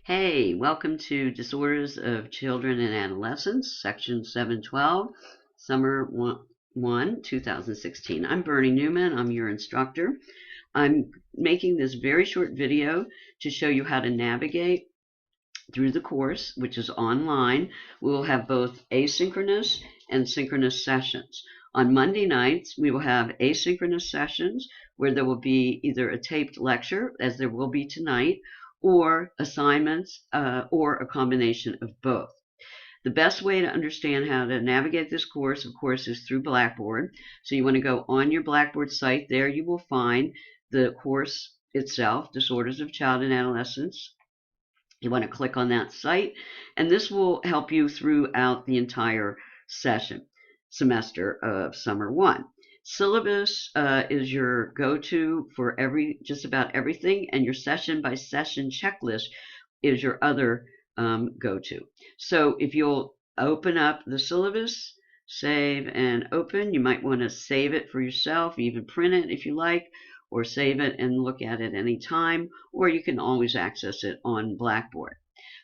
Hey, welcome to Disorders of Children and Adolescents, Section 712, Summer 1, 2016. I'm Bernie Newman. I'm your instructor. I'm making this very short video to show you how to navigate through the course, which is online. We will have both asynchronous and synchronous sessions. On Monday nights, we will have asynchronous sessions where there will be either a taped lecture, as there will be tonight, or assignments, or a combination of both. The best way to understand how to navigate this course, of course, is through Blackboard. So you want to go on your Blackboard site. There you will find the course itself, Disorders of Child and Adolescence. You want to click on that site, and this will help you throughout the entire semester of Summer 1. Syllabus is your go-to for just about everything, and your session-by-session checklist is your other go-to. So if you'll open up the syllabus, save and open, you might want to save it for yourself, even print it if you like, or save it and look at it anytime, or you can always access it on Blackboard.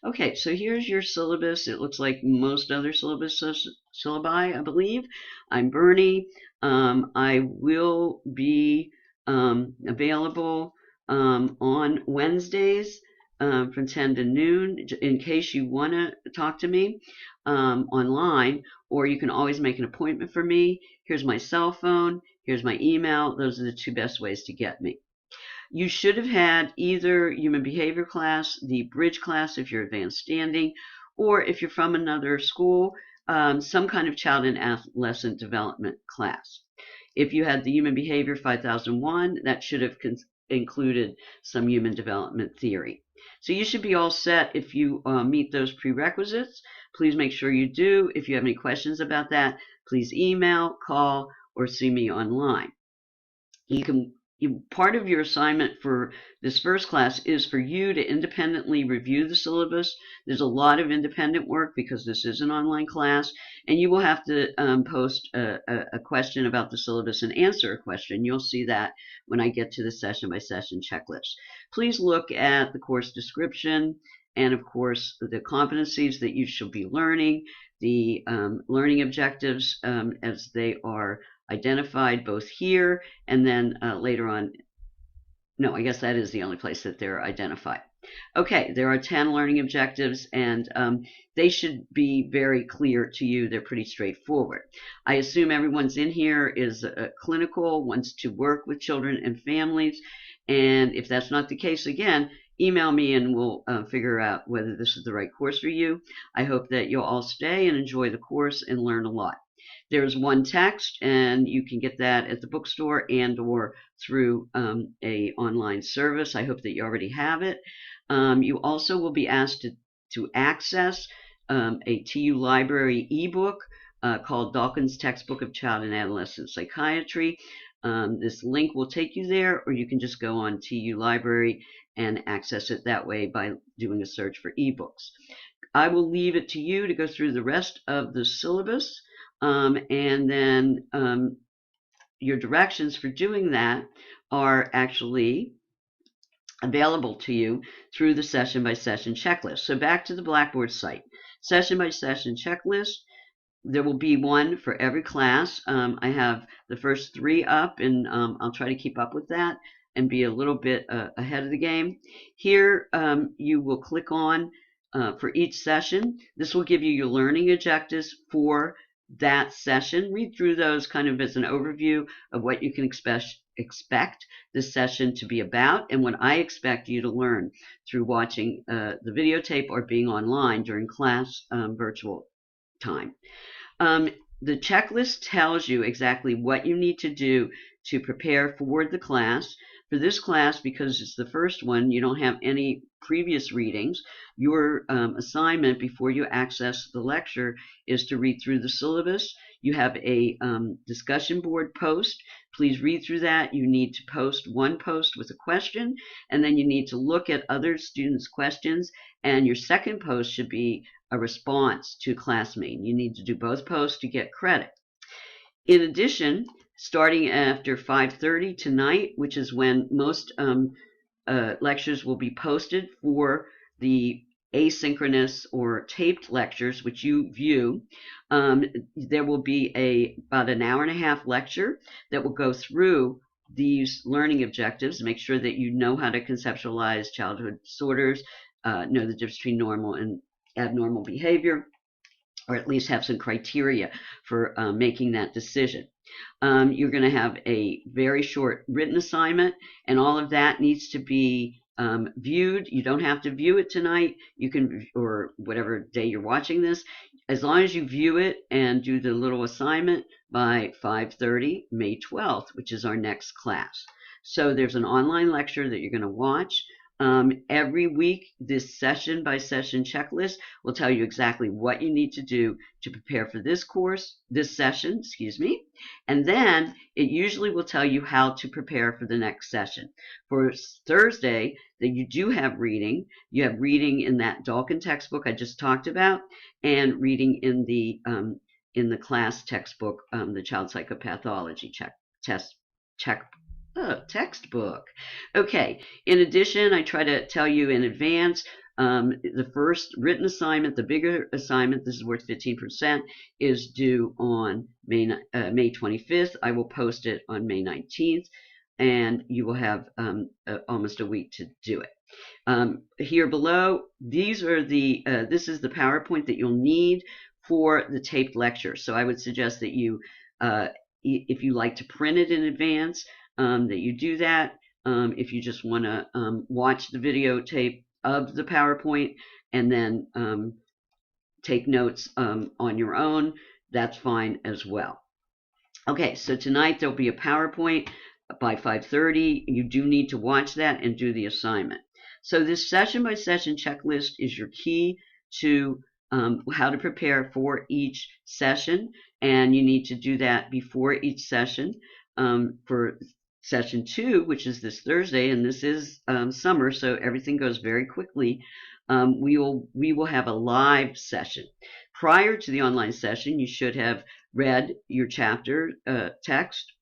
Okay, so here's your syllabus. It looks like most other syllabi, I believe. I'm Bernie. I will be available on Wednesdays from 10 to noon in case you want to talk to me online, or you can always make an appointment for me. Here's my cell phone. Here's my email. Those are the two best ways to get me. You should have had either human behavior class, the bridge class if you're advanced standing, or if you're from another school, some kind of child and adolescent development class. If you had the human behavior 5001, that should have included some human development theory. So you should be all set if you meet those prerequisites. Please make sure you do. If you have any questions about that, please email, call, or see me online. Part of your assignment for this first class is for you to independently review the syllabus. There's a lot of independent work because this is an online class, and you will have to post a question about the syllabus and answer a question. You'll see that when I get to the session-by-session checklist. Please look at the course description and, of course, the competencies that you should be learning, the learning objectives as they are identified both here and then later on. No, I guess that is the only place that they're identified. Okay, there are 10 learning objectives, and they should be very clear to you. They're pretty straightforward. I assume everyone's in here is clinical, wants to work with children and families, and if that's not the case, again, email me and we'll figure out whether this is the right course for you. I hope that you'll all stay and enjoy the course and learn a lot. There's one text, and you can get that at the bookstore and or through a online service. I hope that you already have it. You also will be asked to access a TU Library ebook called Dawkins Textbook of Child and Adolescent Psychiatry. This link will take you there, or you can just go on TU Library and access it that way by doing a search for ebooks. I will leave it to you to go through the rest of the syllabus. And then your directions for doing that are actually available to you through the session-by-session checklist. So back to the Blackboard site. Session-by-session checklist. There will be one for every class. I have the first 3 up, and I'll try to keep up with that and be a little bit ahead of the game. Here you will click on for each session. This will give you your learning objectives for that session. Read through those kind of as an overview of what you can expect this session to be about and what I expect you to learn through watching the videotape or being online during class virtual time. The checklist tells you exactly what you need to do to prepare for the class. For this class, because it's the first one, you don't have any previous readings. Your assignment before you access the lecture is to read through the syllabus. You have a discussion board post. Please read through that. You need to post one post with a question, and then you need to look at other students' questions, and your second post should be a response to classmate. You need to do both posts to get credit. In addition, starting after 5:30 tonight, which is when most lectures will be posted for the asynchronous or taped lectures, which you view. There will be about an hour and a half lecture that will go through these learning objectives, make sure that you know how to conceptualize childhood disorders, know the difference between normal and abnormal behavior, or at least have some criteria for making that decision. You're going to have a very short written assignment, and all of that needs to be viewed. You don't have to view it tonight. You can, or whatever day you're watching this, as long as you view it and do the little assignment by 5:30, May 12th, which is our next class. So there's an online lecture that you're going to watch. Every week, this session by session checklist will tell you exactly what you need to do to prepare for this course, this session, excuse me. And then it usually will tell you how to prepare for the next session. For Thursday, that you do have reading. You have reading in that Dawkins textbook I just talked about, and reading in the class textbook, the Child Psychopathology textbook. Okay, in addition, I try to tell you in advance, the first written assignment, the bigger assignment, this is worth 15%, is due on May 25th. I will post it on May 19th, and you will have almost a week to do it. Here below, this is the PowerPoint that you'll need for the taped lecture. So I would suggest that you, if you like to print it in advance, that you do that. If you just want to watch the videotape of the PowerPoint and then take notes on your own, that's fine as well. Okay, so tonight there'll be a PowerPoint by 5:30. You do need to watch that and do the assignment. So this session by session checklist is your key to how to prepare for each session, and you need to do that before each session. For Session 2, which is this Thursday, and this is summer, so everything goes very quickly, we will have a live session. Prior to the online session, you should have read your chapter text,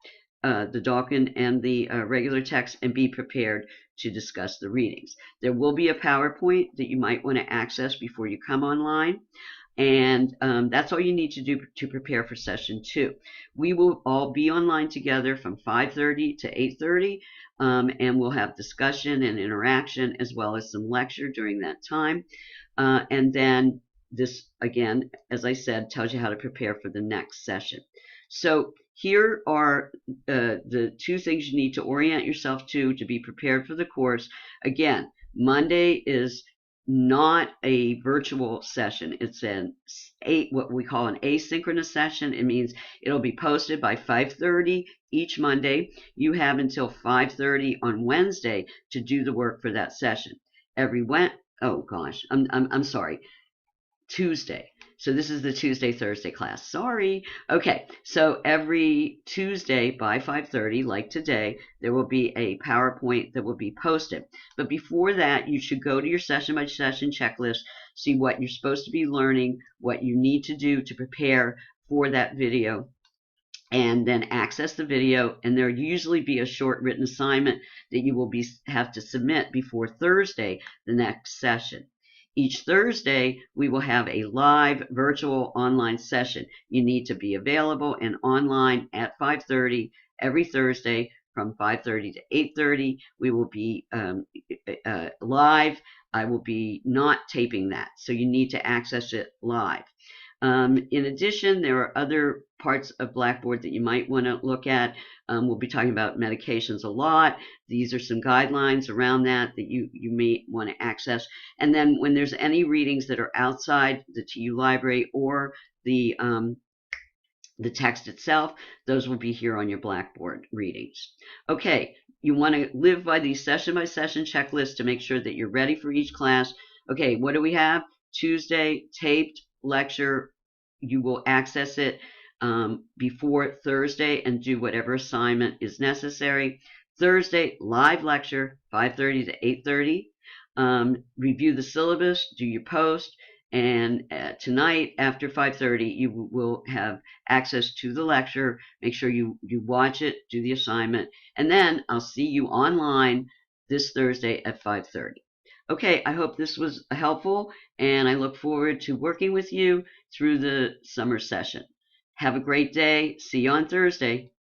the Dawkins and the regular text, and be prepared to discuss the readings. There will be a PowerPoint that you might want to access before you come online. And that's all you need to do to prepare for Session 2. We will all be online together from 5:30 to 8:30, and we'll have discussion and interaction as well as some lecture during that time. And then this, again, as I said, tells you how to prepare for the next session. So here are the two things you need to orient yourself to be prepared for the course. Again, Monday is not a virtual session. It's what we call an asynchronous session. It means it'll be posted by 5:30 each Monday. You have until 5:30 on Wednesday to do the work for that session. I'm sorry, Tuesday. So this is the Tuesday-Thursday class. Sorry. Okay, so every Tuesday by 5:30, like today, there will be a PowerPoint that will be posted. But before that, you should go to your session-by-session checklist, see what you're supposed to be learning, what you need to do to prepare for that video, and then access the video. And there'll usually be a short written assignment that you will have to submit before Thursday, the next session. Each Thursday, we will have a live virtual online session. You need to be available and online at 5:30 every Thursday from 5:30 to 8:30. We will be live. I will be not taping that, so you need to access it live. In addition, there are other parts of Blackboard that you might want to look at. We'll be talking about medications a lot. These are some guidelines around that you may want to access. And then when there's any readings that are outside the TU library or the text itself, those will be here on your Blackboard readings. Okay, you want to live by these session-by-session checklists to make sure that you're ready for each class. Okay, what do we have? Tuesday, taped lecture. You will access it before Thursday and do whatever assignment is necessary. Thursday, live lecture, 5:30 to 8:30. Review the syllabus, do your post, and tonight after 5:30, you will have access to the lecture. Make sure you watch it, do the assignment, and then I'll see you online this Thursday at 5:30. Okay, I hope this was helpful, and I look forward to working with you through the summer session. Have a great day. See you on Thursday.